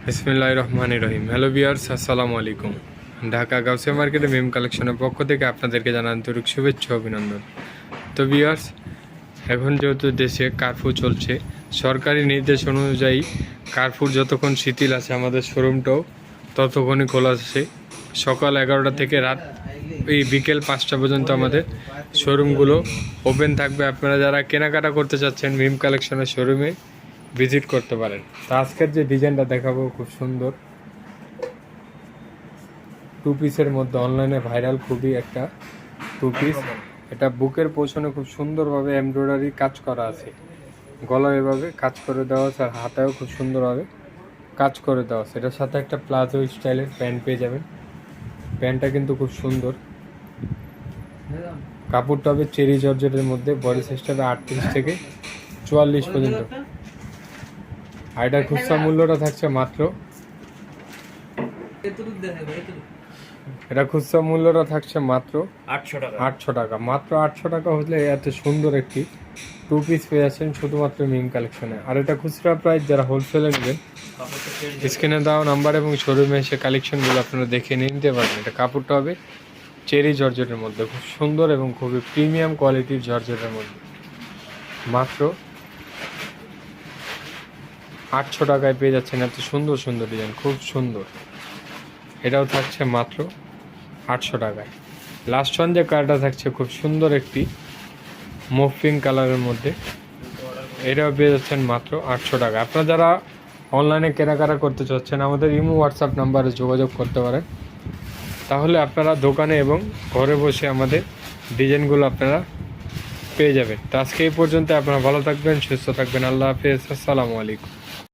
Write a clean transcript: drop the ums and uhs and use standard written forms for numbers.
বিসমিল্লাহির রহমানির রহিম। Hello viewers, আসসালামু আলাইকুম। ঢাকা গাউসিয়া মার্কেটে মিম কালেকশনের পক্ষ থেকে আপনাদেরকে জানান আন্তরিক শুভেচ্ছা অভিনন্দন। তো ভিউয়ার্স, এখন যেহেতু দেশে কারফিউ চলছে, সরকারি নির্দেশ অনুযায়ী কারফিউ যতক্ষণ শিথিল আছে আমাদের শোরুমটাও ততক্ষণই খোলা আছে। সকাল 11টা থেকে রাত বিকেল 5টা পর্যন্ত আমাদের শোরুমগুলো ওপেন থাকবে। আপনারা যারা কেনাকাটা করতে চাচ্ছেন মিম কালেকশনের শোরুমে ভিজিট করতে পারেন। তো আজকের যে ডিজাইনটা দেখাবো খুব সুন্দর, টু পিসের মধ্যে অনলাইনে ভাইরাল খুবই একটা টু পিস। এটা বুকের পোষণে খুব সুন্দরভাবে এমব্রয়ডারি কাজ করা আছে, গলা এভাবে কাজ করে দেওয়া আছে, আর হাতায়ও খুব সুন্দরভাবে কাজ করে দেওয়া আছে। এটার সাথে একটা প্লাজো স্টাইলের প্যান্ট পেয়ে যাবেন। প্যান্টটা কিন্তু খুব সুন্দর, কাপড়টা হবে চেরি জর্জেটের মধ্যে, বডি সাইজটা হবে 38 থেকে 44 পর্যন্ত। আর এটার খুচরা মূল্যটা থাকছে মাত্র মাত্র 800 টাকা। মাত্র 800 টাকা হলে এত সুন্দর একটি টু পিস পেয়ে যাচ্ছেন শুধুমাত্র মিম কালেকশনে। আর এটা খুচরা প্রাইস, যারা হোলসেলে নেবেন স্ক্রিনে দেওয়া নাম্বার এবং শোরুমে এসে কালেকশনগুলো আপনারা দেখে নিতে পারবেন। এটা কাপড়টা হবে চেরি জর্জেটের মধ্যে, খুব সুন্দর এবং খুবই প্রিমিয়াম কোয়ালিটির জর্জেটের মধ্যে। মাত্র 800 টাকায় পেয়ে যাচ্ছেন এত সুন্দর সুন্দর ডিজাইন, খুব সুন্দর। এটাও থাকছে মাত্র 800 টাকায়। লাস্ট ওয়ান যে কালারটা থাকছে খুব সুন্দর একটি মুভ পিঙ্ক কালারের মধ্যে, এটাও পেয়ে যাচ্ছেন মাত্র 800 টাকা। আপনারা যারা অনলাইনে কেনাকাটা করতে চাচ্ছেন আমাদের ইমো হোয়াটসঅ্যাপ নাম্বারে যোগাযোগ করতে পারেন, তাহলে আপনারা দোকানে এবং ঘরে বসে আমাদের ডিজাইনগুলো আপনারা পেয়ে যাবেন। তো আজকে এই পর্যন্ত, আপনারা ভালো থাকবেন, সুস্থ থাকবেন। আল্লাহ হাফেজ, আসসালামু আলাইকুম।